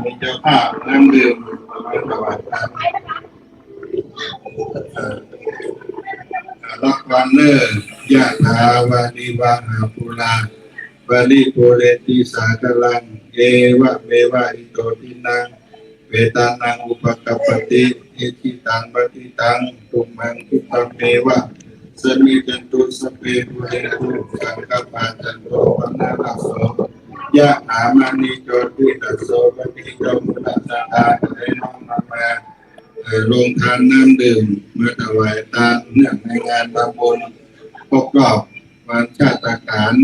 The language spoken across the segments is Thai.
มีเจ้าภาพน้ำดื่มมาถวายทานรักวันเนอร์ยะถาวานิวาหาภูลาบาลีโพเรติสากลังเอวะเมวะอิโตทินังเวตานังอุปกัปปติเอจิตังปฏิตังตุมังคุปเมวะสมิจันตุสเปปุเรตุสังกปาจันโตปนาลโสยะหามานิโจติตัสโสปฏิจจมุตตะอาได้น้อมมาลงทานน้ำดื่มเมื่อถวายทานเนื่องในงานทำบุญครบรอบวันชาติการ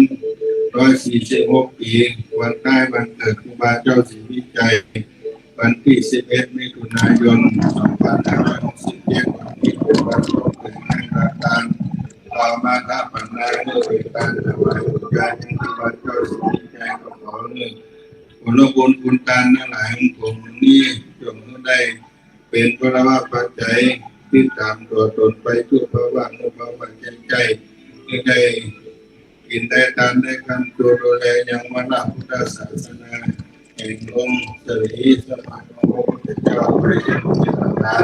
146 ปีวันใกล้วันเกิดครูบาเจ้าศรีวิจัยวันที่11 มิถุนายน 2567วันที่เป็นวันครบถึงงานการต่อมาถ้าปัญญาเมื่อเป็นการถวายการยังครูบาเจ้าศรีวิจัยก็ขอเนื่องผลบุญคุณทานทั้งหลายของผมนี้จงได้เป็นพระวาปัจจัยที่ตามตัวตนไปทั่วภาวะโลกภาวะใจที่ได้กินได้ทานได้กันตัวดูแลยังมรรคพุทธศาสนาแห่งองค์สรีสมานของพระพุทธเจ้าไปยังจิตนา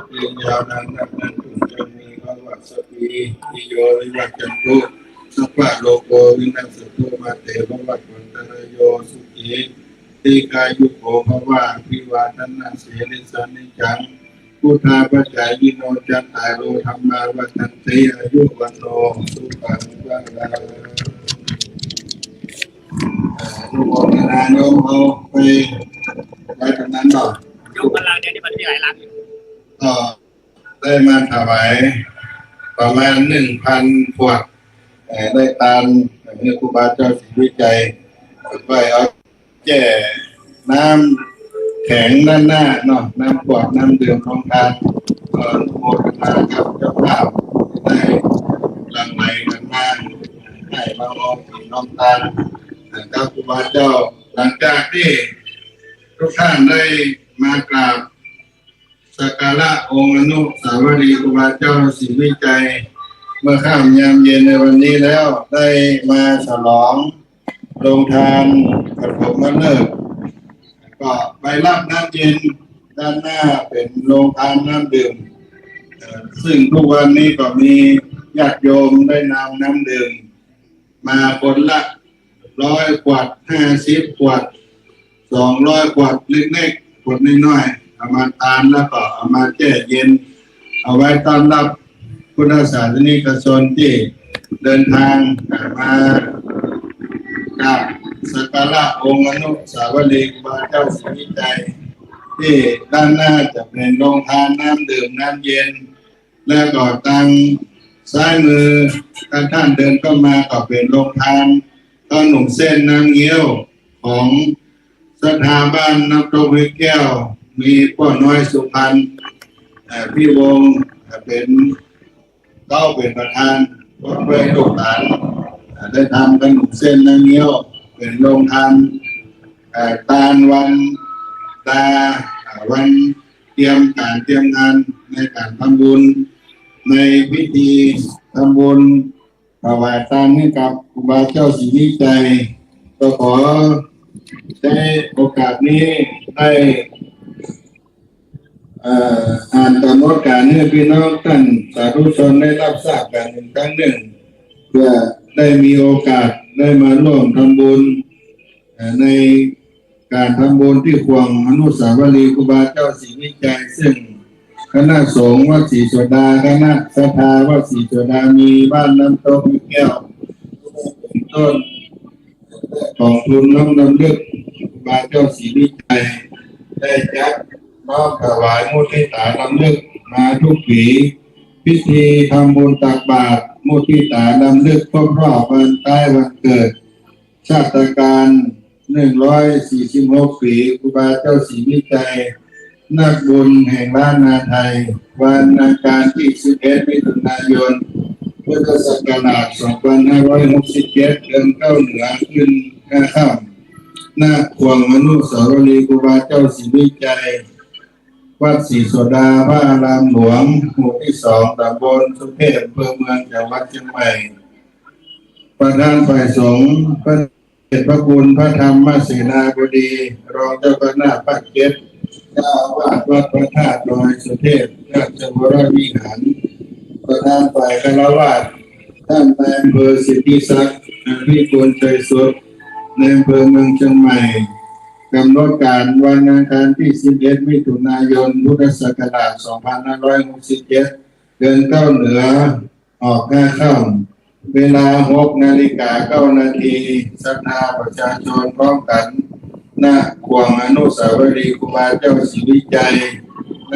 ที่ยาวนานนับนั้นถึงจะมีภาวะสติทิโยวิวัจจันตุสัพพะโลโกวินัสตุมาเตภวัตวันตรโยสุขีติกายุโกภวะพิวาทนาเสนิสานิจังพุทธาปัจจายโนจัตตารโอธรรมาวัฏันติอายุวันโนสุขังภลังลูกอมนาโยมเอาไปไว้ตรงนั้นต่อลูกพลังเนี่ยที่มันมีหลายหลังอยู่ก็ได้มาถวายประมาณ 1,000 ขวดได้ตามครูบาเจ้าศรีวิจัยไปเอาแก่น้ำแข็งด้านหน้าเนาะน้ำขวดน้ำดื่มของทานโมทนากับเจ้าภาพได้หลั่งไหลกันมาให้มาลองกินน้ำตาลกับครูบาเจ้าหลังจากที่ทุกท่านได้มากราบสักการะองค์อนุสาวรีย์ครูบาเจ้าศรีวิจัยเมื่อค่ำยามเย็นในวันนี้แล้วได้มาฉลองโรงทานปฐมฤกษ์ก็ไปรับน้ำเย็นด้านหน้าเป็นโรงทานน้ำดื่มซึ่งทุกวันนี้ก็มีญาติโยมได้นำน้ำดื่มมาคนละ100 ขวด50 ขวด200 ขวดเล็กๆขวดน้อยๆเอามาทานแล้วก็เอามาแช่เย็นเอาไว้ต้อนรับพุทธศาสนิกชนที่เดินทางมากราบสักการะองค์อนุสาวรีย์ครูบาเจ้าศรีวิจัยที่ด้านหน้าจะเป็นโรงทานน้ำดื่มน้ำเย็นและก็ทางซ้ายมือท่านเดินเข้ามาก็เป็นโรงทานขนมเส้นน้ำเงี้ยวของสถาบันน้ำตกห้วยแก้วมีพ่อน้อยสุพรรณพี่วงเป็นประธานก็เพื่อลูกหลานได้ทำขนมเส้นน้ำเงี้ยวเป็นโรงทานตาลวันตาวันเตรียมงานในการทำบุญในพิธีทำบุญถวายทานให้กับครูบาเจ้าศรีวิจัยก็ขอใช้โอกาสนี้ได้อ่านกำหนดการให้พี่น้องท่านสาธุชนได้รับทราบกันอีกครั้งหนึ่งเพื่อได้มีโอกาสได้มาร่วมทำบุญในการทำบุญที่ควงอนุสาวรีย์ครูบาเจ้าศรีวิจัยซึ่งคณะสงฆ์วัดศรีโสดาคณะศรัทธาวัดศรีโสดามีบ้านน้ำตกห้วยแก้วเป็นต้นของทุนน้อมรำลึกครูบาเจ้าศรีวิจัยได้จัดน้อมถวายมุทิตารำลึกมาทุกปีพิธีทำบุญตักบาตรมุทิตารำลึกครบรอบวันคล้ายวันเกิดชาติการ146 ปีครูบาเจ้าศรีวิจัยนักบุญแห่งล้านนาไทยวันอังคารที่11 มิถุนายน พุทธศักราช 2567 เดือนเข้าเหนือขึ้น5 ค่ำหน้าควงอนุสาวรีย์ครูบาเจ้าศรีวิจัยวัดศรีโสดาพระอารามหลวงหมู่ที่ 2 ตำบลสุเทพอำเภอเมืองจังหวัดเชียงใหม่ประธานฝ่ายสงฆ์พระ เดชพระคุณพระธรรมเสนาบดีรองเจ้าคณะภาค7เจ้าอาวาสวัดพระธาตุดอยสุเทพราชวรวิหารประธานฝ่ายคฤหัสถ์ท่านนายอำเภอสิทธิศักดิ์พิบูลใจสุขในอำเภอเมืองเชียงใหม่กำหนดการวันอังคารที่11มิถุนายนพุทธศักราช2567เดือนเก้าเหนือออก5 ค่ำเวลา6:09 นาทีศรัทธาประชาชนพร้อมกันณขวงอนุสาวรีย์ครูบาเจ้าศรีวิจัยณ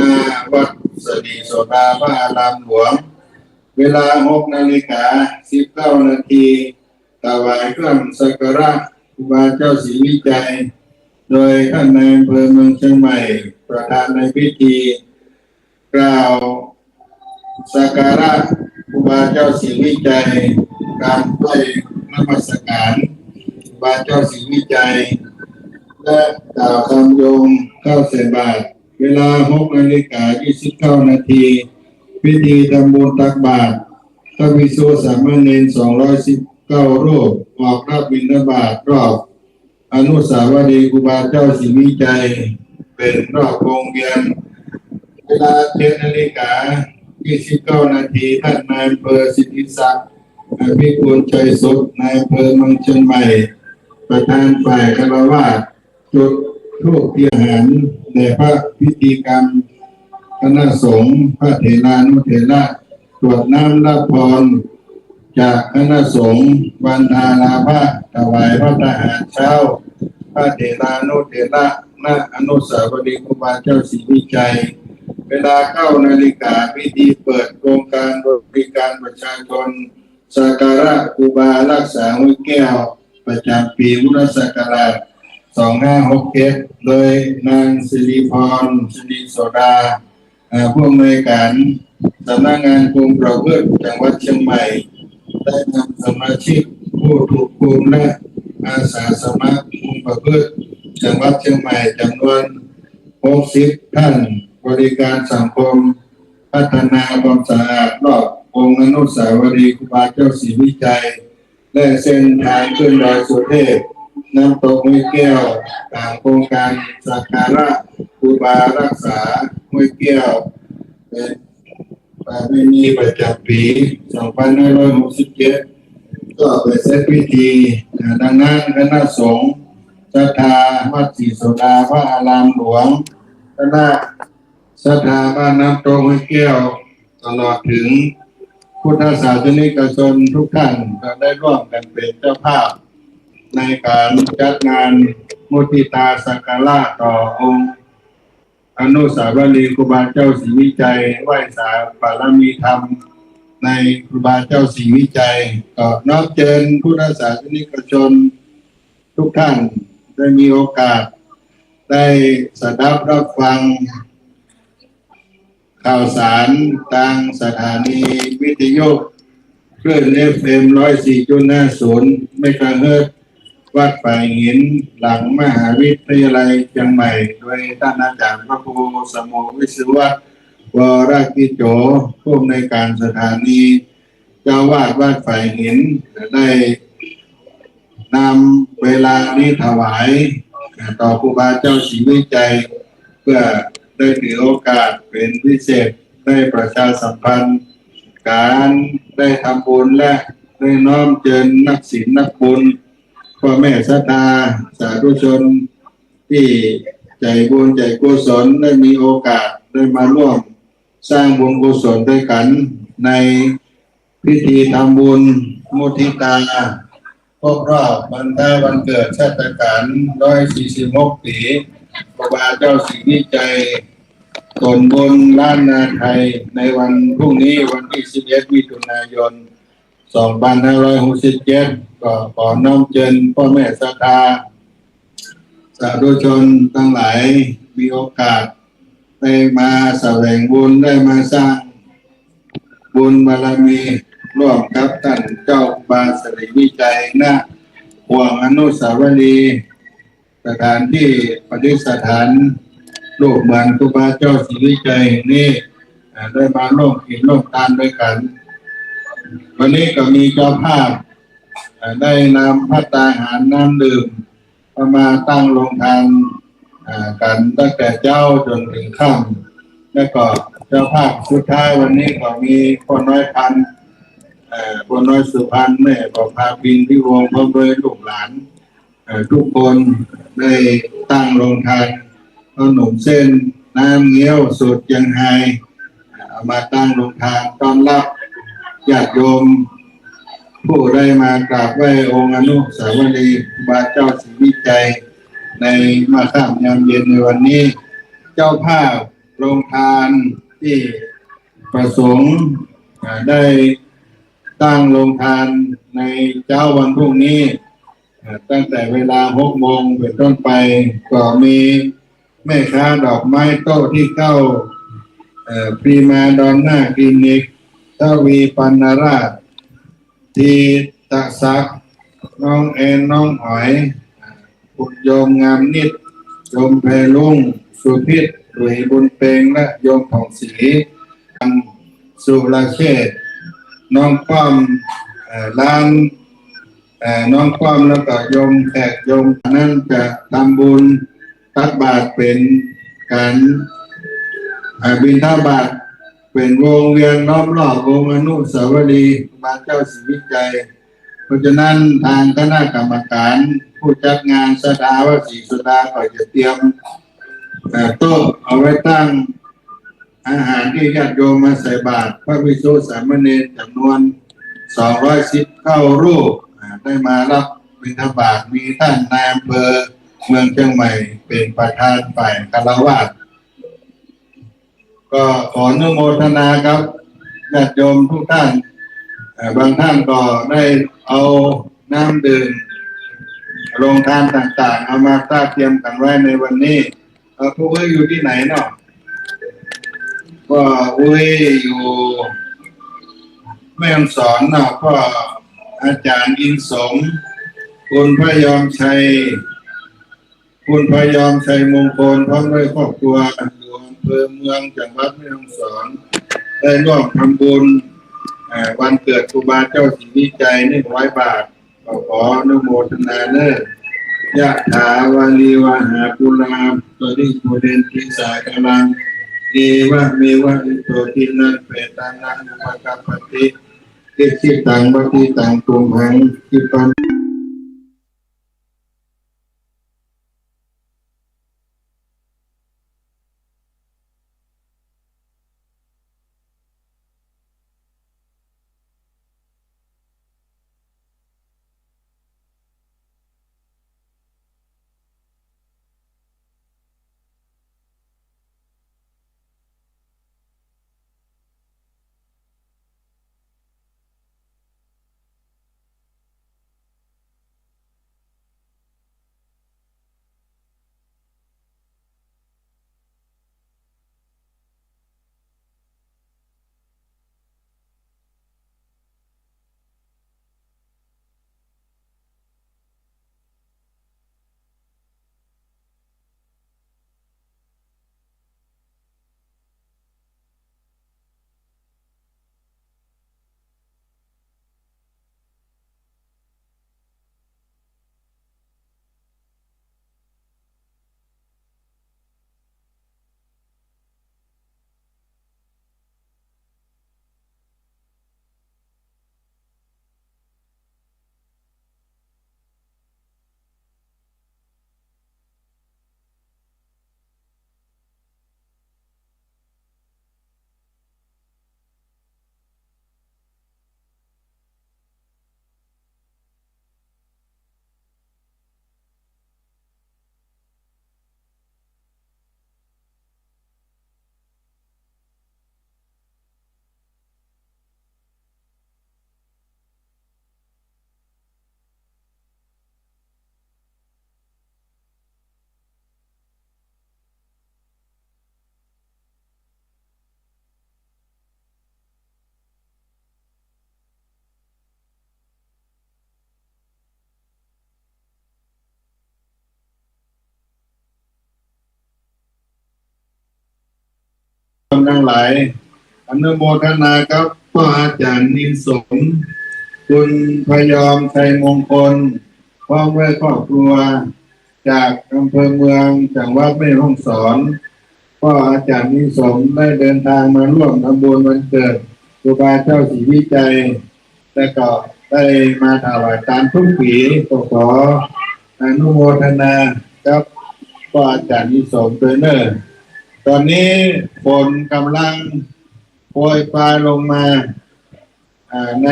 วัดสรีโสดาพระอารามหลวงเวลา6:19 นาทีถวายเครื่องสักการะครูบาเจ้าศรีวิจัยโดยท่านนายอำเภอเมืองเชียงใหม่ประธานในพิธีกล่าวสักการะครูบาเจ้าศรีวิจัยการไหว้นมัสการครูบาเจ้าศรีวิจัยและกล่าวคำโยมเข้าใส่บาตรเวลา6:29 นาทีพิธีทำบุญตักบาตรพระภิกษุสามเณร219 รูปออกรับบิณฑบาตรรอบอนุสาวรีย์ครูบาเจ้าศรีวิจัยเป็นรอบวงเวียนเวลา7:29 นาทีท่านนายอำเภอสิทธิศักดิ์พิบูลใจสุขนายอำเภอเมืองเชียงใหม่ประธานฝ่ายคฤหัสถ์จุดธูปเทียนหันในพระพิธีกรรมคณะสงฆ์พระเถรานุเถระตรวจน้ำรับพรจากคณะสงฆ์วันทาราภะถวายพระทหารเช้าพระเถรานุเถระณอนุสาวรีย์ครูบาเจ้าศรีวิจัยเวลา9 นาฬิกาพิธีเปิดโครงการบริการประชาชนสักการะครูบารักษาห้วยแก้วประจำปีพุทธศักราช2567โดยนางสิริพรสิริโสดาผู้อำนวยการสำนักงานกรมประพฤติจังหวัดเชียงใหม่ได้นำสมาชิกผู้ถูกคุมและอาสาสมัครกรมประพฤติจังหวัดเชียงใหม่จำนวน60 ท่านบริการสังคมพัฒนาความสะอาดรอบองค์อนุสาวรีย์ครูบาเจ้าศรีวิจัยและเส้นทางขึ้นดอยสุเทพน้ำตกห้วยแก้วตามโครงการสักการะครูบารักษาห้วยแก้วเป็นประเพณีประจำปี2567ก็เป็นเสร็จพิธีดังนั้นคณะสงฆ์ศรัทธาวัดศรีโสดาพระอารามหลวงคณะศรัทธาบ้านน้ำตกห้วยแก้วตลอดถึงพุทธศาสนิกชนทุกท่านก็ได้ร่วมกันเป็นเจ้าภาพในการจัดงานมุทิตาสักการะต่อองค์อนุสาวรีย์ครูบาเจ้าศรีวิจัยไหว้สาบารมีธรรมในครูบาเจ้าศรีวิจัยก็น้อมเชิญพุทธศาสนิกชนทุกท่านได้มีโอกาสได้สดับรับฟังข่าวสารทางสถานีวิทยุคลื่น FM 104.50 เมกะเฮิรตซ์วัดป่าหินหลังมหาวิทยาลัยเชียงใหม่โดยท่านอาจารย์พระครูสมุวิศวะวรกิจโจผู้อำนวยการสถานีเจ้าวาดวัดป่าหินได้นำเวลานี้ถวายต่อครูบาเจ้าศรีวิจัยเพื่อได้ถือโอกาสเป็นพิเศษได้ประชาสัมพันธ์การได้ทำบุญและได้น้อมเชิญนักศีลนักบุญพ่อแม่ศรัทธาสาธุชนที่ใจบุญใจกุศลได้มีโอกาสได้มาร่วมสร้างบุญกุศลด้วยกันในพิธีทำบุญมุทิตาครบรอบวันเกิดชาติการ146 ปีครูบาเจ้าศรีวิจัยส่วนบนล้านนาไทยในวันพรุ่งนี้วันที่11 มิถุนายน 2567ก็ขอน้อมเชิญพ่อแม่ศรัทธาสาธุชนทั้งหลายมีโอกาสได้มาแสวงบุญได้มาสร้างบุญบารมีร่วมกับท่านเจ้าบาศรีวิจัยณห่วงอนุสาวรีย์สถานที่ประดิษฐานรูปเหมือนครูบาเจ้าศรีวิจัยนี่ได้มาร่วมกินร่วมทานด้วยกันวันนี้ก็มีเจ้าภาพ ได้นำภัตตาหารน้ำดื่มมาตั้งโรงทานกันตั้งแต่เจ้าจนถึงค่ำและก็เจ้าภาพสุดท้ายวันนี้ก็มีคนน้อยพันคนน้อยสุพรรณแม่ก็พาบินที่วงพร้อมด้วยลูกหลานทุกคนได้ตั้งโรงทานขนมเส้นน้ำเงี้ยวสดยังไงเอามาตั้งโรงทานต้อนรับญาติโยมผู้ได้มากราบไหว้องค์อนุสาวรีย์ครูบาเจ้าศรีวิจัยในมาค่ำยามเย็นในวันนี้เจ้าภาพโรงทานที่ประสงค์ได้ตั้งโรงทานในเจ้าวันพรุ่งนี้ตั้งแต่เวลา6 โมงเป็นต้นไปก็มีแม่ค้าดอกไม้โต๊ะที่เก้าพรีมาดอนน่าคลินิกทวีปัณราชทีตะซักน้องแอนน้องหอยปุกโยมงามนิดโยมแพรลุงสุพิษหลุยบุญเปงและโยมผ่องศรีสุรเชษฐ์น้องป้อมร้านน้องป้อมแล้วก็โยมแขกโยมนั้นจะทำบุญตักบาตรเป็นการบิณฑบาตเป็นวงเวียนล้อมรอบองค์อนุสาวรีย์ครูบาเจ้าศรีวิจัยเพราะฉะนั้นทางคณะกรรมการผู้จัดงานสดาวศรีสุดาก็จะเตรียมโต๊ะเอาไว้ตั้งอาหารที่ญาติโยมมาใส่บาตรพระภิกษุสามเณรจำนวน219 รูปได้มารับบิณฑบาตมีท่านนายอำเภอเมืองเชียงใหม่เป็นประธานฝ่ายคฤหัสถ์ก็ขออนุโมทนาครับญาติโยมทุกท่านบางท่านก็ได้เอาน้ำดื่มโรงทานต่างๆเอามาตั้งเตรียมกันไว้ในวันนี้พวกเราอยู่ที่ไหนเนาะก็อยู่แม่ฮ่องสอนเนาะก็อาจารย์อินสมคุณพยอมชัยมงคลพร้อมด้วยครอบครัวอยู่อำเภอเมืองจังหวัดแม่ฮ่องสอนได้ร่วมทำบุญวันเกิดครูบาเจ้าศรีวิจัย100 บาทขออนุโมทนาเนอะยะถาวาลีวะหาปุราตัวนี้โมเดนทิสากลังเอวะเมวะอิโตทินังเปตานังอุปกัปปติเกจิตังบัติตังตุมหังคิปันทั้งหลายอนุโมทนาครับพ่ออาจารย์นินสม คุณพยอมชัยมงคลพร้อมด้วยครอบครัวจากอำเภอเมืองจังหวัดแม่ฮ่องสอนก็อาจารย์นิสมได้เดินทางมาร่วมทำบุญวันเกิดครูบาเจ้าศรีวิจัยและก็ได้มาถวายตามทุกปีก็ขออนุโมทนาครับก็อาจารย์นิสมด้วยเนอร์ตอนนี้ฝนกำลังโปรยปลายลงมาใน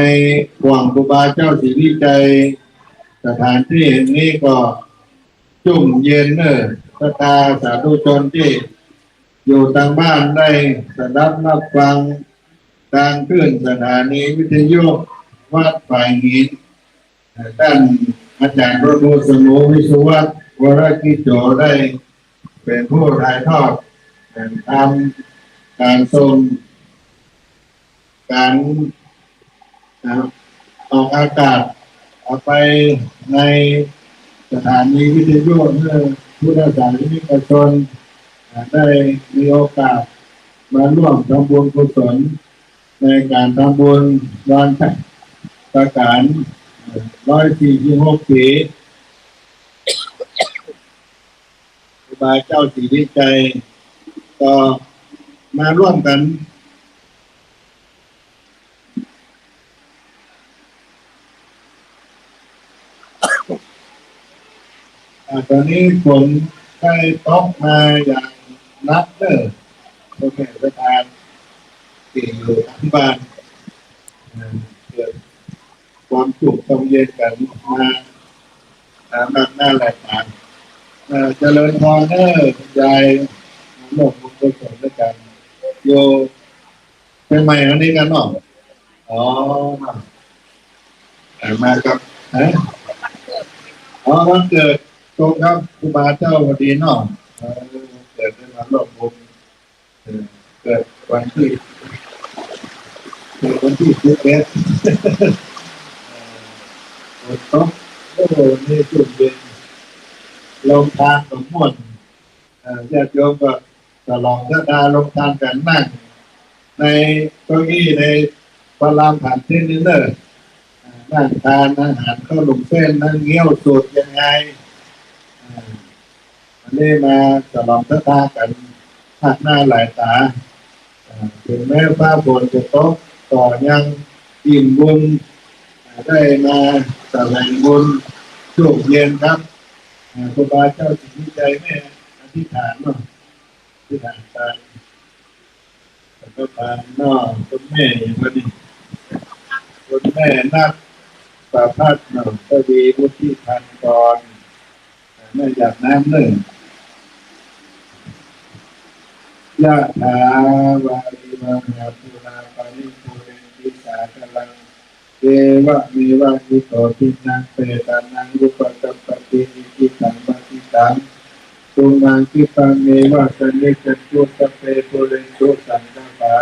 ห่วงครูบาเจ้าศรีวิจัยสถานที่นี้ก็จุ่มเย็นเนอร์ศรัทธาสาธุชนที่อยู่ทางบ้านได้สดับรับฟังการขึ้นสถานีวิทยุวัดฝ่ายหินท่านอาจารย์รโรสมุวิสุวัฒน์วรกิจโจได้เป็นผู้ถ่ายทอดทำการทรงการออกอากาศเอาไปในสถานีวิทยุเพื่อผู้ศาสนิกชนได้มีโอกาสมาร่วมทำบุญกุศลในการทำบุญวันประกาศ146 ปีครูบาเจ้าศรีวิจัยก็มาร่วมกันตอนนี้ฝนได้ตกมาอย่างนักเนอโอเคประธานที่อยู่ที่บ้านเกิดความสุขความเย็นกันมานักหน้าแหลกฐานเจริญพรเนอใหญ่หลวงปู่กุศลด้วยกันโยเป็นใหม่อันนี้กันเนาะอ๋อมากับวันเกิดตรงครับครูบาเจ้าพอดีเนาะเกิดในวันหลวงปู่เกิดวันที่11ต้องโอ้นี่จุดเด่นลงทานสมมติญาติโยมก็ตลอดศรัทธาลงทานกันนั่งในเก้าอี้ในพระรามผ่านที่นี่เนอะนั่งทานอาหารข้าวหลุมเส้นนั่งเงี้ยวสูตรยังไงอันนี้มาตลอดศรัทธากันหักหน้าหลายตาถึงแม้ฟ้าฝนจะตกต่อยังอิ่มบุญได้มาแสดงบุญช่วงเย็นครับครูบาเจ้าศรีวิจัยแม่อธิษฐานเนาะอธิษฐานตามแล้วก็ตามนอกคุณแม่อย่างนี้คุณแม่นักประพัฒน์เนาะก็ดีพุทธิพันธ์กรแม่อยากน้ำหนึ่งยะถาวาริวหาภูราปาริปุเรนติสากลังเอวะเมวะอิโตทินังเปตานังอุปกัปปติอิทิตังปฏิตังตุมังคิปังเมวะสันนิจันตุสเปปุเรนตุสังฆปา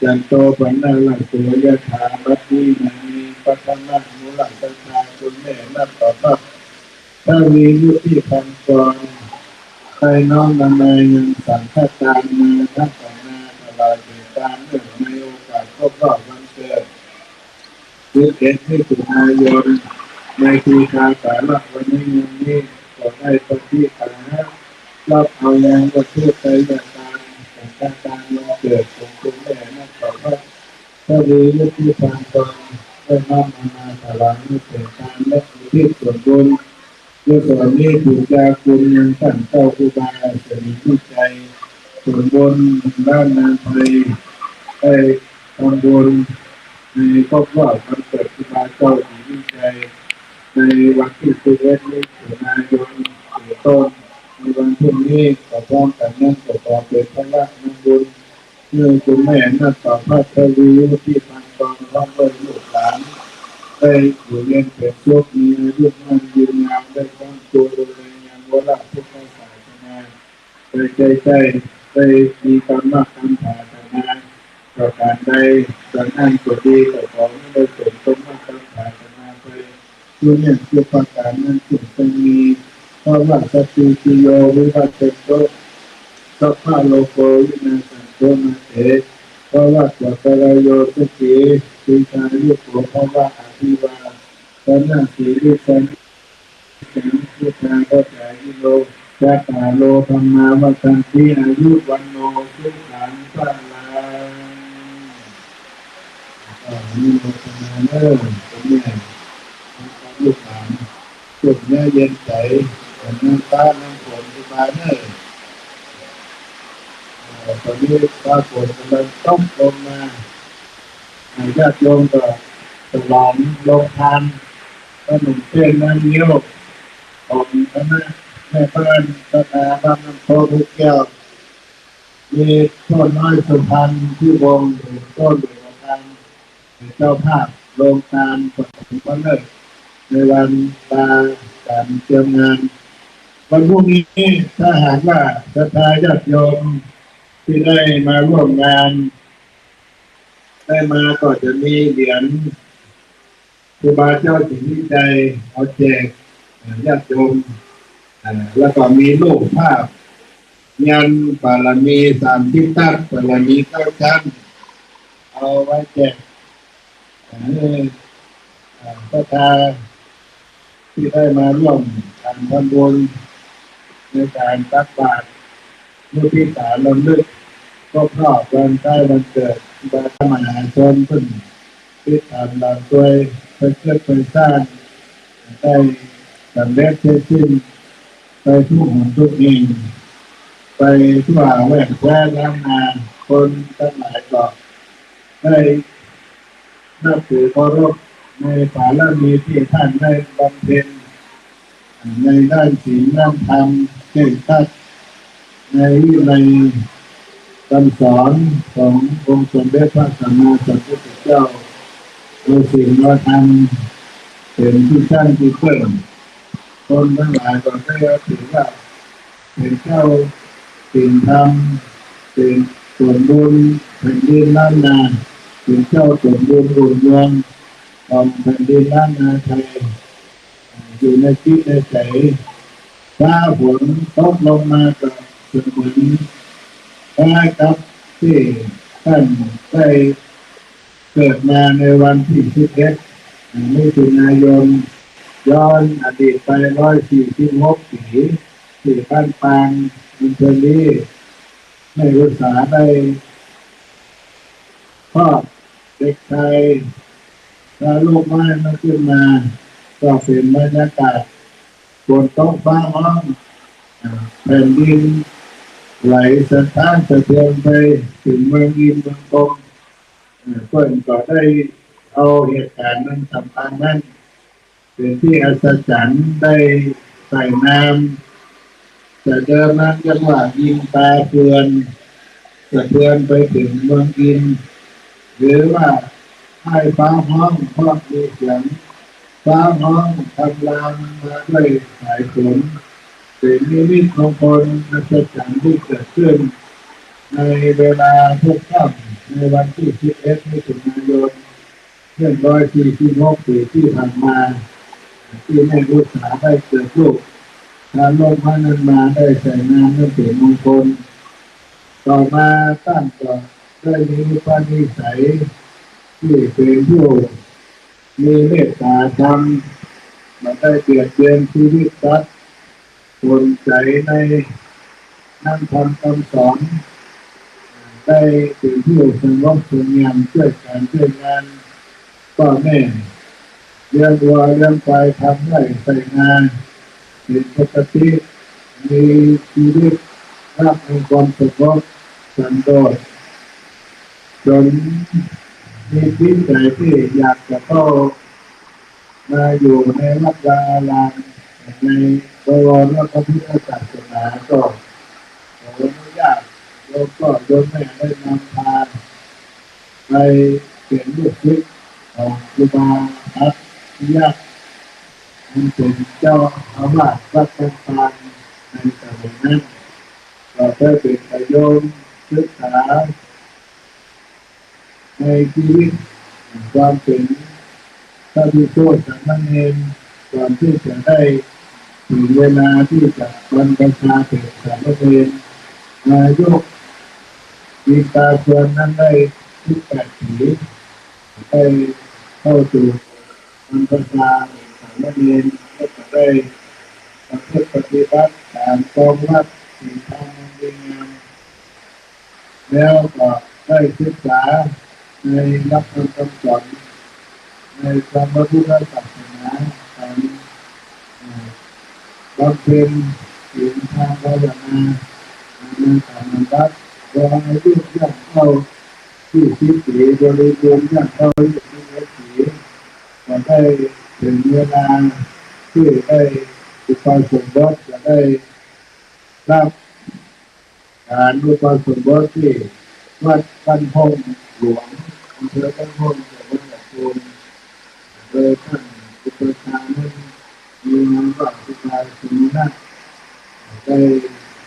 จันโตปนัลลังสุยะถาบัตตินังมีปัทมังมุลังสัทธาคุณแม่นับต่อพักถ้ามียุติพันกรใครน้อมนำมายังสังฆทานมาทั้งสองนาตลอดเหตุการณ์เนื่องในโอกาสครบรอบวันเกิด11 มิถุนายนในปีคาสาฬวันนี้ก็ได้ปฏิภาณรับเอายังประเทศไทยจากการสังฆทานวันเกิดของคุณแม่นักต่อพระพระวียุติพันกรได้น้อมมาตลอดนี้เป็นการและอุทิศส่วนบุญด้วยส่วนนี้ถูกยาคุณยังสั่งเจ้าครูบาศรีวิจัยส่วนบนด้านนางไทยได้ทำบุญในครอบครัววันเกิดครูบาเจ้าศรีวิจัยในวันที่11 มิถุนายนเป็นต้นในวันพรุ่งนี้ก็พร้อมกันนั่งก็ขอเป็นพระราชบุญเมื่อคุณแม่นักต่อพระทวีที่พันกรพร้อมด้วยลูกหลานได้อยู่เย็นเป็นสุขมีอายุมั่นยืนยาวได้ตั้งตัวโดยยังวรพุทธศาสนาได้ใจได้มีกรรมคำภาสนาประการใดการนั่งก็ดีก็ขอให้ได้สมสมคำภาสนาไปด้วยเนี่ยคือประการนั้นถึงจะมีเพราะว่าสติปิโยวิวัตเตโตสัพพะโลโกวินาศโตมาเถเพราะว่าตัวกรโยสุขีปีชายุโกเพราะว่า ที่ว่าตอนนั้นสีที่เป็นสังพุทธาก็ใจยิโลจะตาโลธรรมาวัตันติอายุวันโนสุขังพลังนี่โมทนาเนอผมเนี่ยลูกหลานจุดเนื้อเย็นใจน้ำตาน้ำฝนที่มาเนอตอนนี้ฟ้าฝนกำลังต้องลงมาญาติโยมก็ฉลองลงทานขนมเส้นน้ำเงี้ยวของคณะแม่บ้านสถาบันน้ำโพทุกแก้วมีต้นน้อยสุพรรณที่วงหรือต้นหรือทางเจ้าภาพโรงทานผลก็เลิกในวันตาการเตรียมงานวันพรุ่งนี้ถ้าหากว่าศรัทธาญาติโยมที่ได้มาร่วมงานได้มาก็จะมีเหรียญครูบาเจ้าสิริใจเอาแจกญาติโยมแล้วก็มีรูปภาพยันบารมี30 ทัศบารมี9 ชั้นเอาไว้แจกศรัทธาที่ได้มาร่วมการทำบุญในการตักบาตรมุทิตาลำลึกก็ครอบวันใกล้วันเกิดบาทมหาชนขึ้นที่ทำเราด้วยเพื่อเพื่อสร้างได้สำเร็จเสร็จสิ้นไปทุกหนทุกแห่งไปทั่วแวกแคว้นล้านนาคนทั้งหลายก็ได้นับถือเคารพในบารมีที่ท่านได้บำเพ็ญในด้านศีลด้านธรรมเก่งขัดในวินัยคำสอนขององค์สมเด็จพระสัมมาสัมพุทธเจ้าโดยสิ่งเราทำเป็นที่สร้างที่เพิ่มคนทั้งหลายก็ได้ถือว่าเป็นเจ้าสิ่งธรรมเป็นส่วนบุญแผ่นดินล้านนาเป็นเจ้าส่วนบุญบุญเมืองของแผ่นดินล้านนาไทยอยู่ในจิตในใจฟ้าฝนตกลงมาก็เสมือนคล้ายกับที่ท่านได้เกิดมาในวันที่11 มิถุนายนย้อนอดีตไป146 ปีที่บ้านปางมุนเทลีไม่รู้ษาได้ครอบเด็กไทยถ้าลูกไม้มาขึ้นมาก็เป็นบรรยากาศบนท้องฟ้าห้องแผ่นดินไหลสะท้านสะเทือนไปถึงเมืองอินเมืองกงเพื่อนก็ได้เอาเหตุการณ์นั้นสำคัญนั้นเป็นที่อัศจรรย์ได้ใส่น้ำแต่เดิมนั้นจังหวะยิงตาเฟือนสะเทือนไปถึงเมืองอินหรือว่าให้ฟ้าห้องเพราะมีเสียงฟ้าห้องทำลายมาด้วยสายฝนเป็นนิมิตของคนอัศจรรย์ที่เกิดขึ้นในเวลาทุกค่ำในวันที่11 มิถุนายน146 ปีที่ผ่านมาที่แม่บุษาได้เกิดลูกการลงพระนันมาได้ใส่นามนั้นเป็นมงคลต่อมาตั้งก็ได้มีพระนิสัยที่เป็นผู้มีเมตตาธรรมมาได้เปลี่ยนแปลงชีวิตสัตว์สนใจในนั่งทำคำสอนได้ถึงที่สงบสงบามช่วยการช่วยงานก็แม่เลี้ยงวัวเลี้ยงควายทำไร่ใส่งานเป็นปกติมีชีวิตรับในความสงบสันโดษจนมีจิตใจที่อยากจะเข้ามาอยู่ในวัดวาอารามในบวรพระพุทธศาสนาก็ขออนุญาตโยมก็โยมแม่ได้นำพาไปเป็นลูกศิษย์ของครูบาอาจารย์มันเป็นเจ้าอาวาสวัดต่างๆในสมัยนั้นก็ได้เป็นประโยชน์ศึกษาในชีวิตความเป็นพระภิกษุสามเณรก่อนที่จะได้ถึงเวลาที่จะบรรพชาเป็นสามเณรนายกมีตาเฟือนนั้นได้18 ปีได้เข้าสู่ ทำประชาสามเณรก็จะได้ประพฤติปฏิบัติการกองวัดสิ่งทำดีงามแล้วก็ได้ศึกษาในหลักธรรมคำสอนในพระพุทธศาสนาการบำเพ็ญศีลทางภาวนาในการบัติรออายุย่างเข้าที่สิบปีบริบูรณ์ย่างเข้าที่20 ปีจะได้ถึงเวลาที่ได้อุปสมบทจะได้รับการอุปสมบทที่วัดบ้านพงหลวงอำเภอบ้านพงจังหวัดสตูลโดยท่านอุปชฌาย์นั้นมีนามว่าครูบาสมุนะได้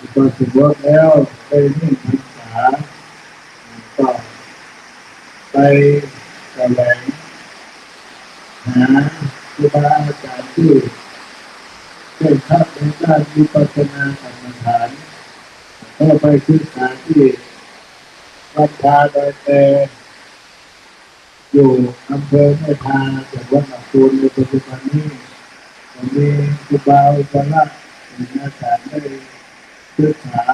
อุปสมบทแล้วได้นิ่งพรรษาก็ไปแสวงหาครูบาอาจารย์ที่ได้ทักในด้านวิปัสสนากรรมฐานก็ไปศึกษาที่วัดพาโดยแต่อยู่อำเภอแม่ทาจังหวัดสตูลในปัจจุบันนี้มีครูบาอาจารย์อาจารย์ได้ศึกษา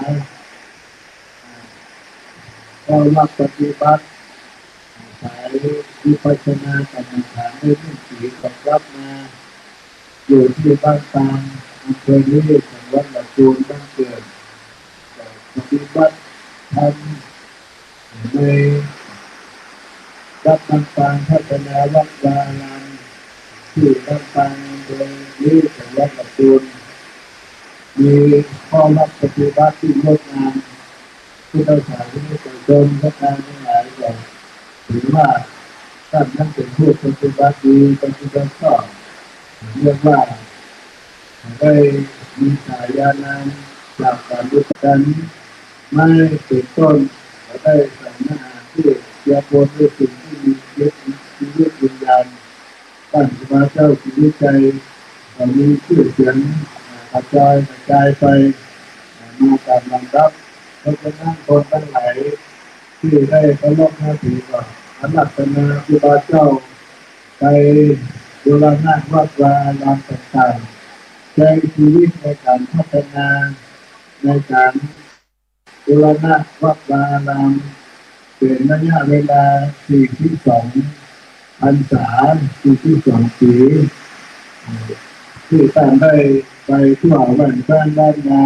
เข้ารับปฏิบัติสายวิปัสสนากรรมฐานได้1 ปีก็กลับมาอยู่ที่บ้านตางอำเภอนี้จังหวัดสตูลบ้านเกิดปฏิบัติทำในวัดต่างๆพัฒนาวัดวารามที่ต่างๆโดยนี้จังหวัดสตูลมีข้อรับปฏิบัติที่งดงามที่เราสายที่จะชมพระการทั้งหลายก็ถือว่าท่านนั้นเป็นผู้ปฏิบัติดีปฏิบัติชอบเรียกว่าได้มีฉายานามจากการรู้กันไม่เป็นต้นและได้สรรหาที่ยาโพลด้วยสิ่งที่มีชีวิตวิญญาณตั้งมาเจ้าชีวิตใจมีชื่อเสียงกระจายไปมาตามลำดับเพราะฉะนั้นคนทั้งหลายที่ได้เคารพนับถือก็อารัธนาครูบาเจ้าไปบูรณะวัดวาอารามต่างๆใช้ชีวิตในการพัฒนาในการบูรณะวัดวาอารามเป็นระยะเวลา42 พรรษา42 ปีที่ท่านได้ไปทั่วแหวนด้านนา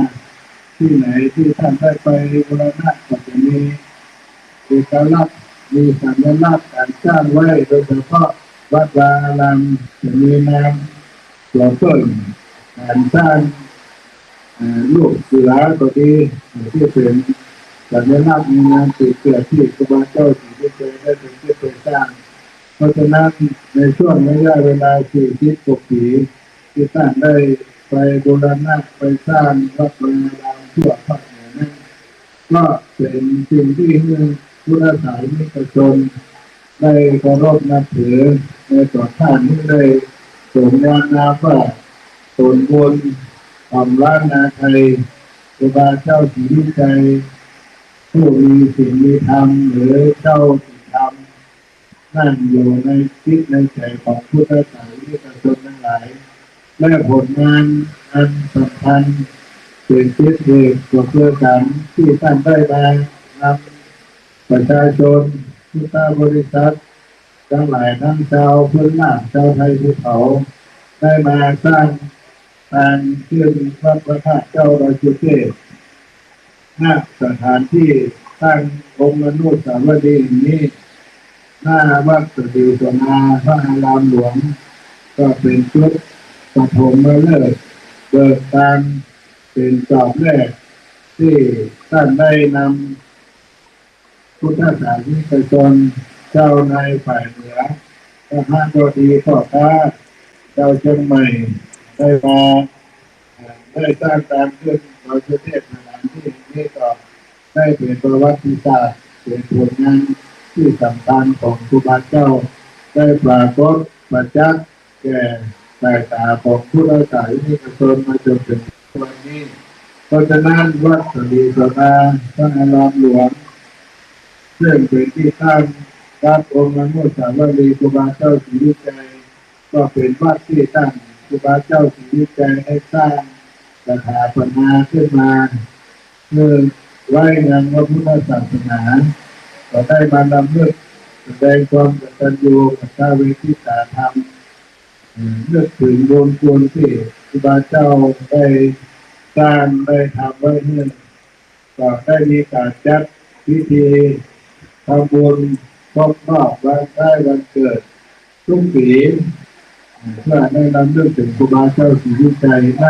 ที่ไหนที่ท่านได้ไปบูรณะก็จะมีเอกลักษณ์มีสัญลักษณ์การสร้างไว้โดยเฉพาะวัดวาอารามจะมีนามตัวต้นการสร้างลูกศิลาก็ดีที่เป็นสัญลักษณ์มีนามติดเกิดที่ครูบาเจ้าที่ได้เป็นที่เป็นสร้างเพราะฉะนั้นในช่วงระยะเวลา40 ปีที่ท่านได้ไปบูรณะไปสร้างวัดวาอารามทั่วภาคเหนือนั้นก็เป็นสิ่งที่พุทธศาสนิกชนได้เคารพนับถือในต่อท่านนี้ได้สมญานามว่าตนบุญล้านนาไทยครูบาเจ้าศรีวิชัยผู้มีศีลมีธรรมหรือเจ้าศีลธรรมนั่นอยู่ในจิตในใจของพุทธศาสนิกชนทั้งหลายและผลงานอันสำคัญเป็นจิตเอกตัวเพื่อกันที่ท่านได้มานำประชาชนพุทธบริษัททั้งหลายทั้งชาวพื้นบ้านชาวไทยภูเขาได้มาสร้างการขึ้นวัดพระธาตุเจ้าดอยสุเทพณสถานที่ตั้งองค์อนุสาวรีย์นี้หน้าวัดสดีสนาพระอารามหลวงก็เป็นจุดปฐมฤกษ์เบิกการเป็นจอบแรกที่ท่านได้นำพุทธศาสนิกชนเจ้าในฝ่ายเหนือพระห้างก็ดีพ่อค้าเจ้าเชียงใหม่ได้มาได้สร้างการขึ้นดอยสุเทพสถานที่นี้ก็ได้เป็นประวัติศาสตร์เป็นผลงานที่สำคัญของครูบาเจ้าได้ปรากฏประจักษ์แก่สายตาของผู้รักษาที่กระทรวงมาจนถึงวันนี้เพราะฉะนั้นวัดสดีสนาพระอารามหลวงซึ่งเป็นที่ตั้งรับองค์อนุสาวรีย์ครูบาเจ้าศรีวิชัย ก็เป็นวัดที่ตั้งครูบาเจ้าศรีวิชัยได้สร้างสถาปนาขึ้นมาเพื่อไว้งานพระพุทธศาสนาก็ได้มานำเรื่องแสดงความกตัญญูกตเวทิตาธรรมเลือกถึงบุญคุณที่ครูบาเจ้าได้สร้างได้ทำไว้เนี่ยก็ได้มีการจัดพิธีทำบุญครบรอบวันคล้ายวันเกิดทุกปีเพื่อได้นำเรื่องถึงครูบาเจ้าศรีวิชัยณ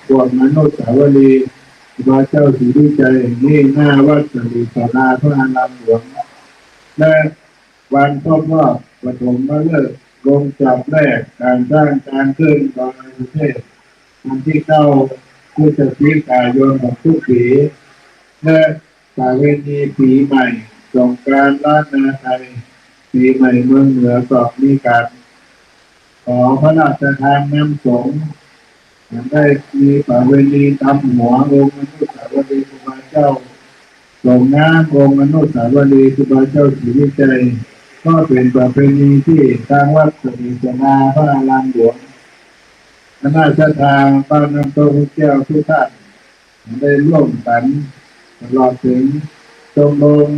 บวรมนุสาวรีย์ครูบาเจ้าศรีวิชัยนี่หน้าวัดสรีสาราพระอารามหลวงและวันครบรอบปฐมฤกษ์ลงจับแรกการสร้างการขึ้นดอยสุเทพวันที่9 พฤศจิกายนของทุกปีและประเวณีปีใหม่สงกรานต์ล้านนาไทยปีใหม่เมืองเหนือก็มีการขอพระราชทานน้ำสงฆ์ได้มีประเวณีตำหัวองค์อนุสาวรีย์ครูบาเจ้าส่งน้ำองค์อนุสาวรีย์ครูบาเจ้าศรีวิชัยก็เป็นประเพณีที่ทางวัดสรีสนาพระอารามหลวงคณะทางบ้านน้ำตกแก้วทุกท่านได้ร่วมกันตลอดถึงชมรม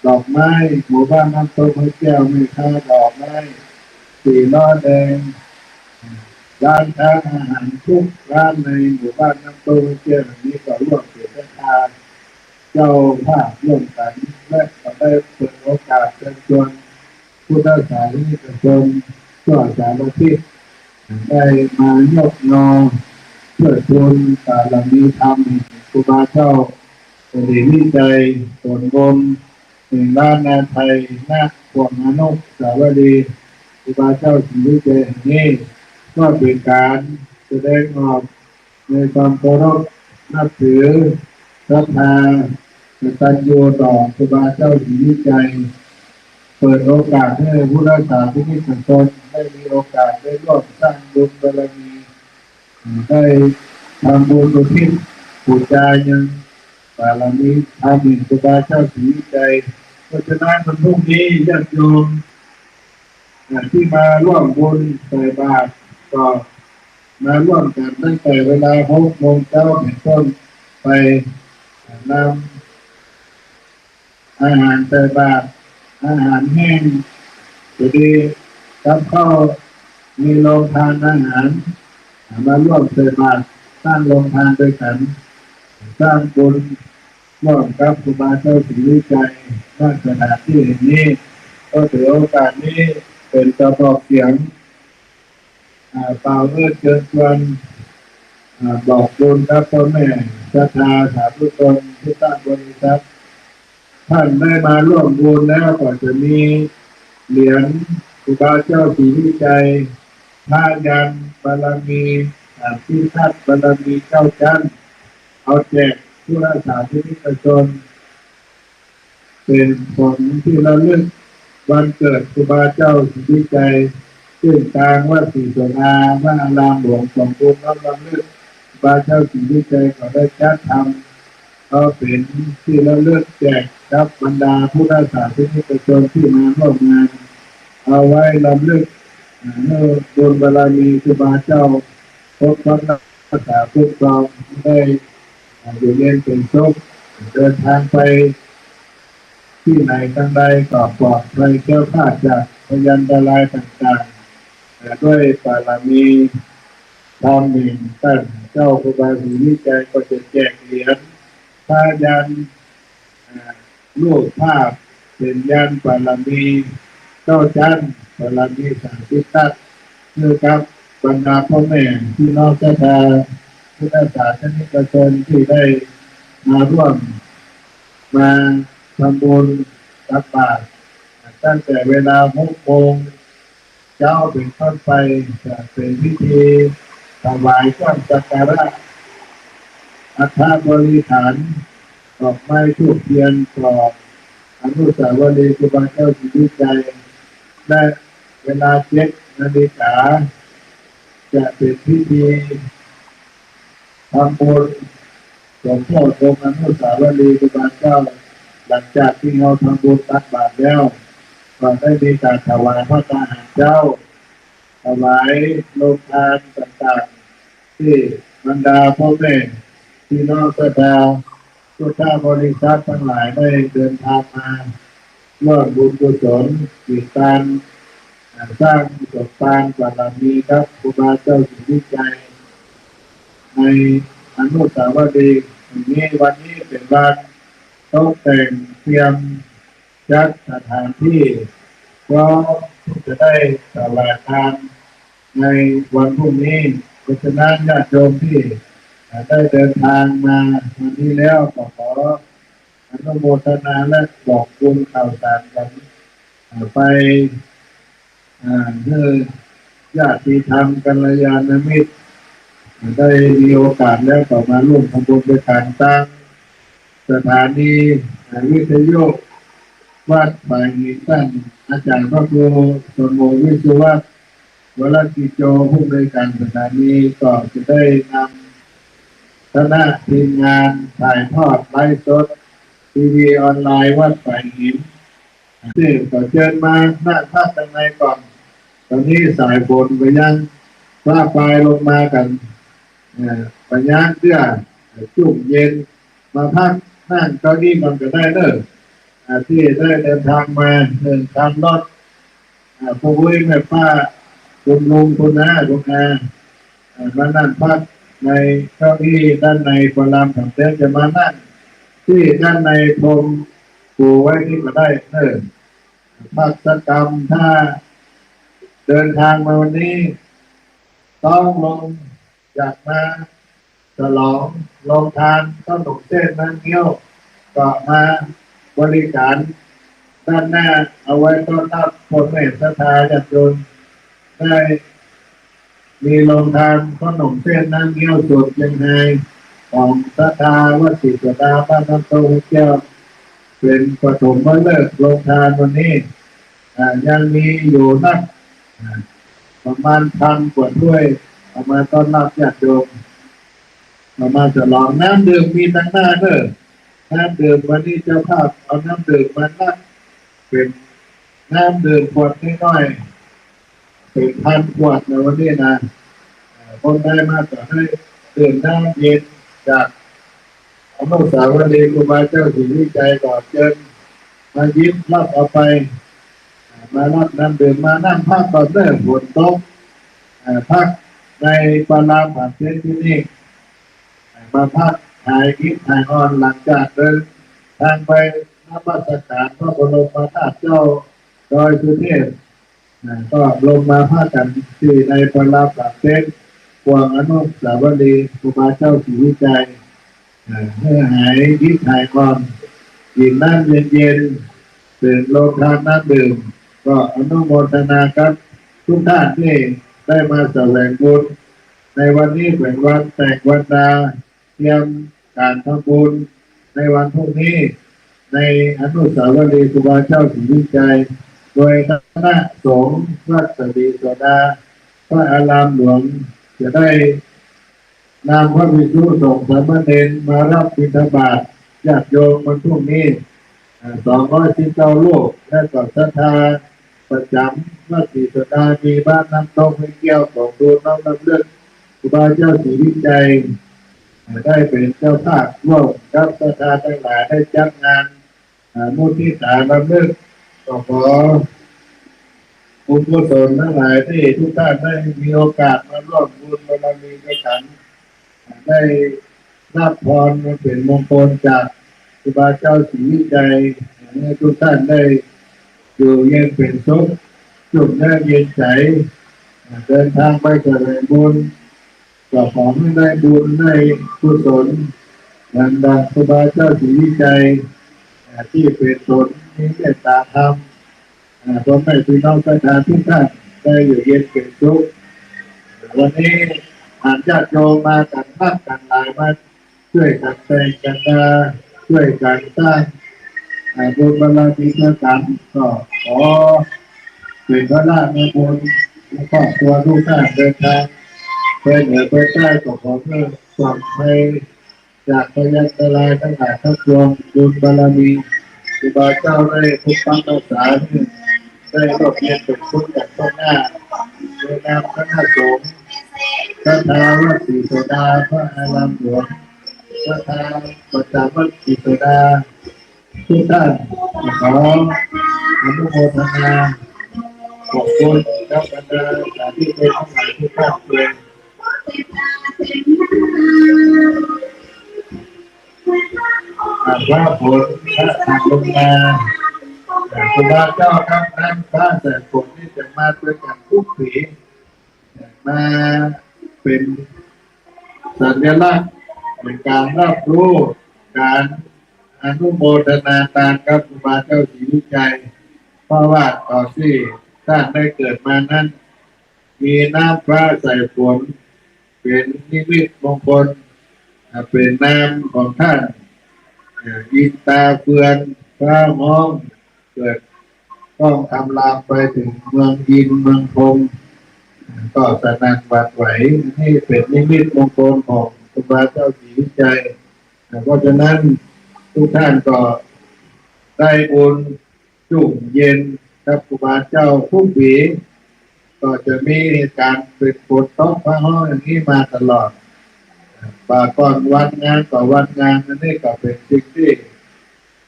ดอกไม้หมู่บ้านน้ำตกแก้วมีค่าดอกไม้สีล้อแดงร้านค้าอาหารทุกร้านในหมู่บ้านน้ำตกแก้วนี้ก็ร่วมเสียทานเจ้าภาพร่วมกันและก็ได้เปิดโอกาสเชิญชวนพุทธศาสนิกชนทั่วสารทิศได้มายกยอเพื่อทูลบารมีธรรมครูบาเจ้าศรีวิชัยส่วนบนถึงบ้านนาไทยนาพวกมนุษย์สาวดีครูบาเจ้าศรีวิชัยนี้ก็เป็นการแสดงออกในความเคารพนับถือศรัทธากตัญญูต่อครูบาเจ้าศรีวิชัยเปิดโอกาสให้ผู้รักษาที่นี่สังคมได้มีโอกาสได้ร่วมสร้างบุญบารมีได้ทำบุญอุทิศบูชายังบารมีธรรมครูบาเจ้าศรีวิชัยเพราะฉะนั้นวันพรุ่งนี้ญาติโยมที่มาร่วมบุญใส่บาตรก็มาร่วมกันตั้งแต่เวลา6 โมงเช้าเป็นต้นไปนำอาหารใส่บาตรอาหารแห้งจะดีกับข้าวมีโรงทานอาหารมาร่วมใส่บาตรสร้างโรงทานด้วยกันสร้างบุญร่วมกับครูบาเจ้าศรีวิชัยณสถานที่แห่งนี้ก็ถือโอกาสนี้เป็นกระบอกเสียงเป่าเลือดเชิญชวนบอกบุญครับพ่อแม่ศรัทธาสาธุชนที่ตั้งบริษัทท่านได้มาร่วมบุญแล้วก็จะมีเหรียญครูบาเจ้าศรีวิชัยผ้ายันบารมีที่ทัดบารมีเจ้าจันเอาแจกผู้รักษาที่นิชนเป็นผลที่ระลึกวันเกิดครูบาเจ้าศรีวิชัยซึ่งทางวัดศรีสนาพระอารามหลวงสมบูรณ์น้อมรำลึกครูบาเจ้าศรีวิชัยก็ได้จัดทำก็เป็นที่ระลึกแจกกับบรรดาผู้รักษาที่นิชนที่มาร่วมงานเอาไว้รำลึกเมื่อบุญบารมีครูบาเจ้าพบพระรักษาคุ้มครองได้อยู่เย็นเป็นสุขเดินทางไปที่ไหนทางใดก็ปลอดภัยแก้วคลาดจากพยันตรายต่างๆด้วยบารมีธรรมหนึ่งท่านเจ้าครูบาศรีวิชัยก็จะแจกเหรียญพายันรูปภาพเป็นยันบารมีเจ้าจันบารมี30 ทัศเพื่อกับบรรดาพ่อแม่ที่น้องศรัทธาพุทธศาสนิกชนที่ได้มาร่วมมาทำบุญตักบาตรตั้งแต่เวลา6 โมงเช้าเป็นต้นไปจะเป็นพิธีถวายเครื่องสักการะอัฐบริขารดอกไม้ธูปเทียนกรอบอนุสาวรีย์ครูบาเจ้าศรีวิชัยและเวลา7 นาฬิกาจะเป็นพิธีทำบุญสมโภชองค์อนุสาวรีย์ครูบาเจ้าหลังจากที่เราทำบุญตักบาตรแล้วก็ได้มีการถวายพระทหารเจ้า ถวายโรงทานต่างๆที่บรรดาพ่อแม่พี่น้องศรัทธาพุทธบริษัททั้งหลายได้เดินทางมาร่วมบุญกุศลกิจการสร้างประสบการณ์บารมีครับครูบาเจ้าสิริชัยในอนุสาวรีย์นี้วันนี้เป็นวันตกแต่งเตรียมจัดสถานที่เพราะจะได้ถวายทานในวันพรุ่งนี้เพราะฉะนั้นญาติโยมที่ได้เดินทางมาวันนี้แล้วก็ขออนุโมทนาและบอกบุญข่าวสารกันไปเพื่อญาติธรรมกัลยาณมิตรได้มีโอกาสแล้วต่อมาร่วมทำบุญด้วยการตั้งสถานีวิทยุวัดบางหินตั้งอาจารย์พระครูสมโภชวิสุวัฒน์วรกิจโจผู้บริการสถานีก็จะได้นำคณะทีมงานถ่ายทอดไลฟ์สดทีวีออนไลน์วัดบางหินซึ่งก็เชิญมาหน้าภาคด้านในก่อนตอนนี้สายฝนไปยังฟ้าปลายลงมากันปัญญาเสื้อจุ่มเย็นมาพักนั่งเก้าอี้มันก็ได้เด้อที่ได้เดินทางมาเดินทางรถผู้วิแม่ป้าคุณลุงคุณน้าคุณอามานั่งพักในเก้าอี้ด้านในพลามถังเต้นจะมานั่งที่ด้านในพรมปูไว้นี่ก็ได้เด้อพักสักกรรมถ้าเดินทางมาวันนี้ต้องลงจากมาฉลองลงทานขนมเส้นน้ำเงี้ยวก็มาบริการด้านหน้าเอาไว้ต้อนรับคนแม่ศรัทธาญาติโยมได้มีลงทานขนมเส้นน้ำเงี้ยวสูตรยังไงของศรัทธาวัดศรีสดาบ้านน้ำโตแก้วเป็นปฐมฤกษ์ลงทานวันนี้ยังมีอยู่นักประมาณ1,000 กว่าถ้วยเอามาต้อนรับญาติโยมเอามาฉลองน้ำดื่มมีทั้งหน้าเด้อน้ำดื่มวันนี้เจ้าภาพเอาน้ำดื่มมานักเป็นน้ำดื่มขวดน้อยๆเป็น1,000 ขวดในวันนี้นะคนได้มาก็ให้ดื่มน้ำเย็นจากอนุสาวรีย์ครูบาเจ้าศรีวิชัยก่อนเชิญมายิ้มรับเอาไปมารับน้ำดื่มมานั่งพักก่อนเด้อฝนตกพักในปาราผ่านเส้นที่นี่มาพักถ่ายคลิปถ่ายออนหลังจากเดินทางไปนมัสการพระบรมธาตุเจ้าดอยสุเทพก็ลงมาพักกันที่ในปาราผ่านเส้นกวางอนุสาวรีย์ครูบาเจ้าศรีวิชัยเพื่อหายคิดถ่ายก่อนกินน้ำเย็นๆตื่นลงทานน้ำดื่มก็อนุโมทนาครับทุกท่านที่ได้มาแสวงบุญในวันนี้เป็นวันแต่งวันดาเตรียมการทำบุญในวันพรุ่งนี้ในอนุสาวรีย์ครูบาเจ้าศรีวิชัยโดยคณะสงฆ์วัดศรีโสดาพระอารามหลวงจะได้นำพระภิกษุสงฆ์สามเณรมารับบิณฑบาตญาติโยมวันพรุ่งนี้219 รูปและก็ศรัทธาประจำวัดศรีโสดามีบ้านน้ำตกให้เกี่ยวของดูน้องน้ำเลือดครูบาเจ้าศรีวิชัยได้เป็นเจ้าภาพร่วมกับศรัทธาทั้งหลายได้จัดงานมุทิตาลำลึกก็ขอบุญกุศลทั้งหลายที่ทุกท่านได้มีโอกาสมาร่วมบุญบารมีด้วยกันได้รับพรมาเป็นมงคลจากครูบาเจ้าศรีวิชัยให้ทุกท่านได้อยู่เย็นเป็นสุขจุกแน่เย็นใจเดินทางไปเจริญบุญก็ขอให้ได้บุญได้กุศลดังครูบาเจ้าศรีวิชัยที่เป็นตนมีเมตตาธรรมพ่อแม่พี่น้องประชาชนทุกท่านได้อยู่เย็นเป็นสุขวันนี้ญาติโยมมากันมากกันหลายมาช่วยกันแต่งกันช่วยกันสร้างบุญบารมีด้วยกันก็ขอเป็นพระราชบุญและครอบครัวทุกท่านเดินทางไปเหนือไปใต้ก็ขอเพื่อความให้จากพยันตรายทั้งหลายทั้งปวงบุญบารมีครูบาเจ้าได้พุทธรักษาได้รบเรียนเป็นพุทธจากต้นหน้า โดยนามคณะสงฆ์พระทาวัดศรีโสดาพระอารามหลวงพระทาประจำวัดศรีโสดาทุกท่านขออนุโมทนาขอบคุณครับบรรดาสาธุชนทั้งหลายทุกท่านเลยว่าผลพระทางลงมาครูบาเจ้าครับนั้นพระแต่ผลที่จะมาด้วยกันทุกปีมาเป็นสัญลักษณ์เป็นการรับรู้การอนุโมทนาตามครับครูบาเจ้าศรีวิจัยเพราะว่าต่อที่ท่านได้เกิดมานั้นมีน้ำพระใส่ฝนเป็นนิมิตมงคลเป็นนามของท่านยินตาเฟือนพระมองเกิดต้องทำลามไปถึงเมืองยินเมืองพงก็สนั่นหวั่นไหวนี่เป็นนิมิตมงคลของครูบาเจ้าศรีวิจัยเพราะฉะนั้นทุกท่านก็ได้บุญจุ่มเย็นกับครูบาเจ้าทุกปีก็จะมีการเป็นฝนตกฟ้าห้องอย่างนี้มาตลอดป่าก่อนวันงานต่อวันงานนั่นนี่ก็เป็นสิ่งที่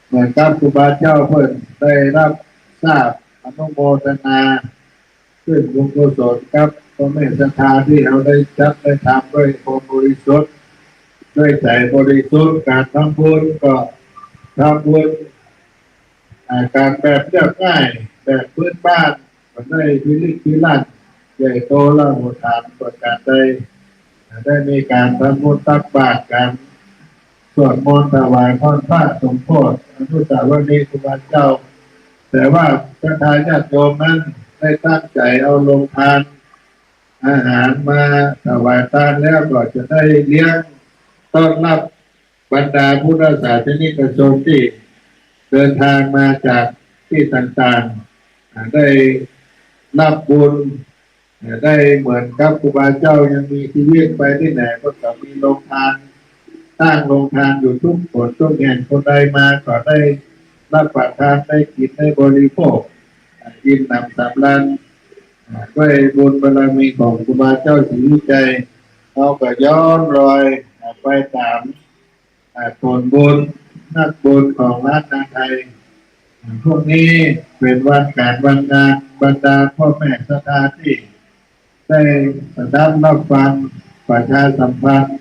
เหมือนกับครูบาเจ้าเพิ่นได้รับทราบอนุโมทนาขึ้นบุญกุศลครับก็ไม่ศรัทธาที่เราได้จัดได้ทำด้วยความบริสุทธิ์ด้วยใจบริสุทธิ์การทำบุญก็ทำบุญการแบบเรียบง่ายแบบพื้นบ้านมันได้พิลึกพิลั่นใหญ่โตและโหดฐานประการใดได้มีการทำบุญตักบาตรกันสวดมนต์ถวายพรพระสมโภชอนุสาวรีย์ครูบาเจ้าแต่ว่าพระทายาทโยมนั้นได้ตั้งใจเอาลงทานอาหารมาถวายทานแล้วก็จะได้เลี้ยงต้อนรับบรรดาพุทธศาสนิกชนที่เดินทางมาจากที่ต่างๆได้รับบุญได้เหมือนกับครูบาเจ้ายังมีชีวิตไปที่ไหนก็จะมีโรงทานตั้งโรงทานอยู่ทุกคนทุกแห่งคนใดมาก็ได้รับประทานได้กินได้บริโภคกินนำสำราญด้วยบุญบารมีของครูบาเจ้าศรีวิจัยเราก็ย้อนรอยไปตามผลบุญนักบุญของรัฐนาไทยพวกนี้เป็นวันการวันงานบรรดาพ่อแม่ศรัทธาที่ได้รับฟังประชาสัมพันธ์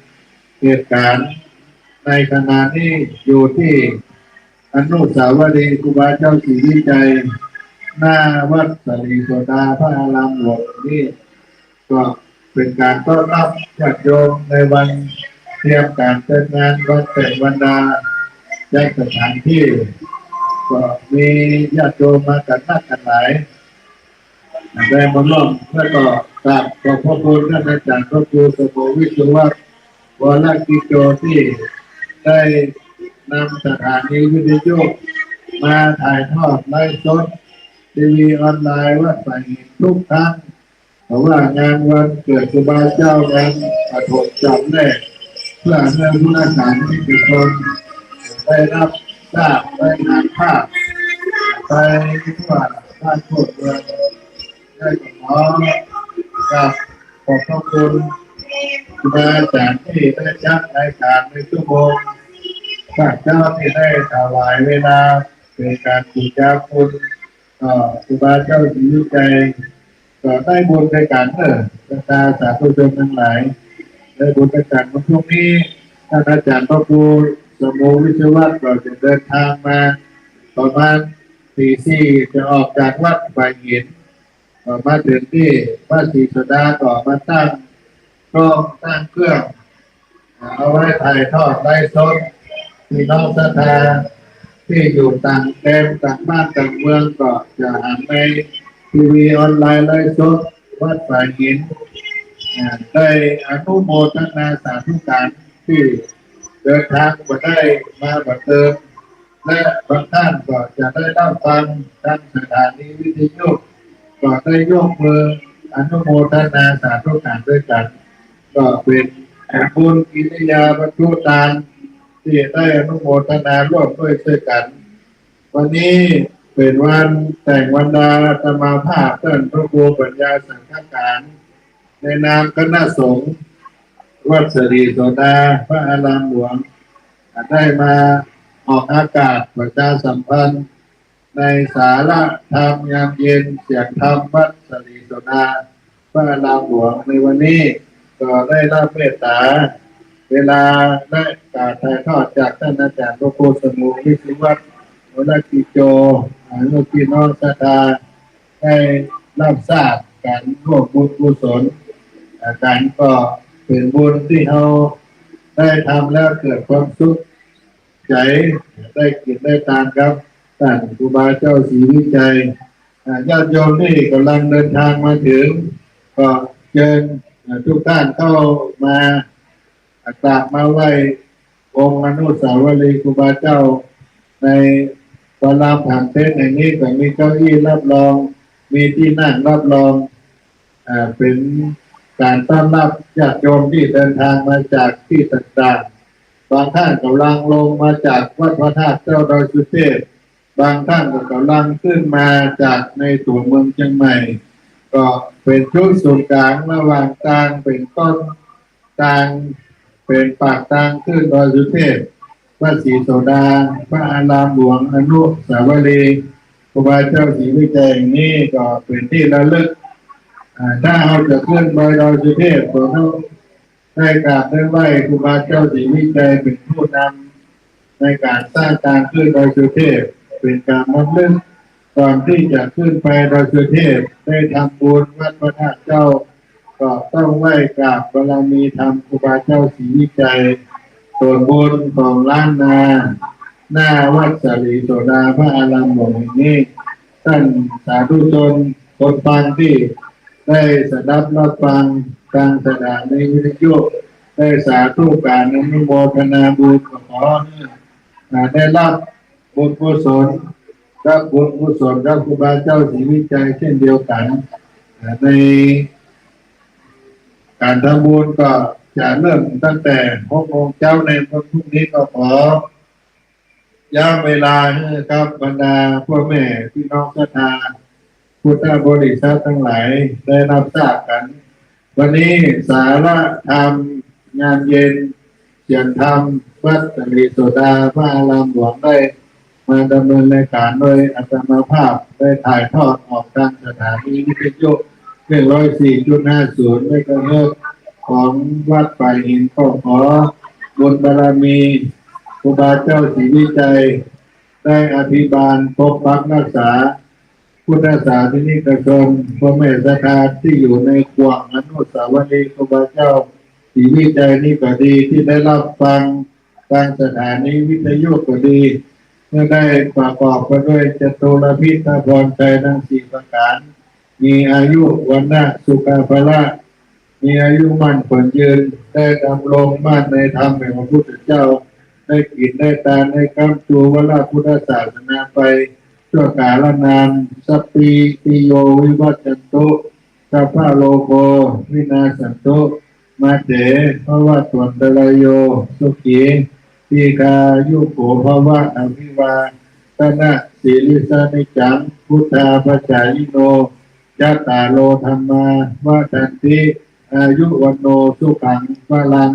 เหตุการณ์ในขณะนี้อยู่ที่อนุสาวรีย์ครูบาเจ้าศรีวิจัยหน้าวัดศรีโสดาพระอารามหลวงนี่ก็เป็นการต้อนรับญาติโยมในวันเตรียมการเปิดงานวันแต่งวันดาจากสถานที่ก็มีญาติโยมมากันมากกันหลายได้มาร่วมแล้วก็กราบขอบพระคุณท่านอาจารย์พระครูสมโภชวิศวะวรกิจโจที่ได้นำสถานีวิทยุมาถ่ายทอดไลฟ์สดทีวีออนไลน์วัดป่าหินทุกครั้งเพราะว่างานวันเกิดครูบาเจ้านั้นปฐมจำแรกเพื่อให้ผู้นักการทุกคนได้รับทราบได้งานภาพไปทั่วบ้านทั่วเมืองได้ขอกับขอบพระคุณครูบาอาจารย์ที่ได้จัดรายการในชั่วโมงพระเจ้าที่ได้ถวายเวลาเป็นการบูชาคุณครูบาเจ้าศรีวิจัยก็ได้บุญในการบรรดาสาธุชนทั้งหลายได้บุญในการวันพรุ่งนี้ท่านอาจารย์พระครูสมโภชวิศวะก็จะเดินทางมาประมาณ4 จะออกจากวัดป่าหินมาถึงที่วัดศรีโสดาก็มาตั้งกล้องตั้งเครื่องเอาไว้ถ่ายทอดไลฟ์สดพี่น้องศรัทธาที่อยู่ต่างแดนต่างบ้านต่างเมืองก็จะหันในทีวีออนไลน์ไลฟ์สดวัดป่าหินได้อนุโมทนาสาธุการที่เดินทางมาได้มาบังเอิญและบางท่านก็จะได้รับฟังทางสถานีวิทยุก็ได้ยกมืออนุโมทนาสาธุการด้วยกันก็เป็นบุญกิริยาบรรลุทานที่ได้อนุโมทนาร่วมด้วยกันวันนี้เ เป็นวันแต่งวันดาอาตมาภาพท่านพระครูปัญญาสังฆการ ในนามคณะสงฆ์วัดสรีโสดาพระอารามหลวงได้มาออกอากาศประชาสัมพันธ์ในสาระธรรมยามเย็นเสียงธรรมวัดสรีโสดาพระอารามหลวงในวันนี้ก็ได้รับเมตตาเวลาได้การถ่ายทอดจากท่านอาจารย์พระครูสมุวิสิวัฒน์วรกิจโจลูกพี่น้องศรัทธาได้รับทราบการร่วมบุญกุศลการก็เป็นบุญที่เราได้ทำแล้วเกิดความสุขใจได้กินได้ทานครับท่านครูบาเจ้าศรีวิจัยญาติโยมที่กำลังเดินทางมาถึงก็เชิญทุกท่านเข้ามา กราบมาไหว้องค์อนุสาวรีย์ครูบาเจ้าในตอนรามผ่านเทศแห่งนี้ก็มีเก้าอี้รับรองมีที่นั่งรับรองเป็นการต้อนรับญาติโยมที่เดินทางมาจากที่ต่างๆบางท่านกำลังลงมาจากวัดพระธาตุเจ้าดอยสุเทพบางท่านก็กำลังขึ้นมาจากในตัวเมืองเชียงใหม่ก็เป็นชุดศูนย์กลางระหว่างกลางเป็นต้นกลางเป็นปากทางขึ้นดอยสุเทพวัดศรีโสดาพระอารามหลวงอนุสาวรีย์ครูบาเจ้าศรีวิจัยนี้ก็เป็นที่ระลึกถ้าเราจะขึ้นไปดอยสุเทพก็ต้องได้กราบได้ไหว้ครูบาเจ้าศรีวิจัยเป็นผู้นำในการสร้างการขึ้นดอยสุเทพเป็นการรำลึกก่อนที่จะขึ้นไปดอยสุเทพได้ทำบุญวัดพระธาตุเจ้าก็ต้องไหว้กราบบารมีธรรมครูบาเจ้าศรีวิจัยส่วนบุญของล้านนาหน้าวัดสรีโสดาพระอารามหลวงนี้ท่านสาธุชนคนฟังที่ได้สดับรับฟังการแสดงในวิทยุได้สาธุการอนุโมทนาบุญขอได้รับบุญกุศลรับบุญกุศลรับครูบาเจ้าศรีวิจัยเช่นเดียวกันในการทำบุญก็จะเริ่มตั้งแต่6 โมงเช้าในวันพรุ่งนี้ก็ขอย้ำเวลาครับบรรดาพ่อแม่พี่น้องศรัทธาพุทธบริษัททั้งหลายได้รับทราบกันวันนี้สาระธรรมงานเย็นเสียงธรรมวัดสรีโสดาพระอารามหลวงได้มาดำเนินรายการโดยอาตมาภาพได้ถ่ายทอดออกทางสถานีวิทยุ104.50 เมกะเฮิรตซ์ของวัดป่าหินก็ขอบุญบารมีครูบาเจ้าศรีวิจัยได้อภิบาลปกปักรักษาพุทธศาสนิกชนพ่อแม่ศรัทธาที่อยู่ในกวางอนุสาวรีย์ครูบาเจ้าศรีวิจัยนี่ก็ดีที่ได้รับฟังทางสถานีวิทยุก็ดีเมื่อได้ประกอบกันด้วยจตุรพิธพรชัยทั้ง4 ประการมีอายุวันนะสุขภาละมีอายุมั่นขวัญยืนได้ดำรงมั่นในธรรมแห่งพระพุทธเจ้าได้กินได้ทานได้กำจูวราพุทธศาสนาไปชั่วกาลนานสัพพิติโยวิวัชชันตุสัพพะโลโกวินาศสันตุมาเถภวะตวันตรายโยสุขีทีคายุโกภวะอภิวาทนะสีลิสานิจังพุทธาปัจจายโนยัตตาโลธรรมาวะทันติอายุวันโนสุขังพลัง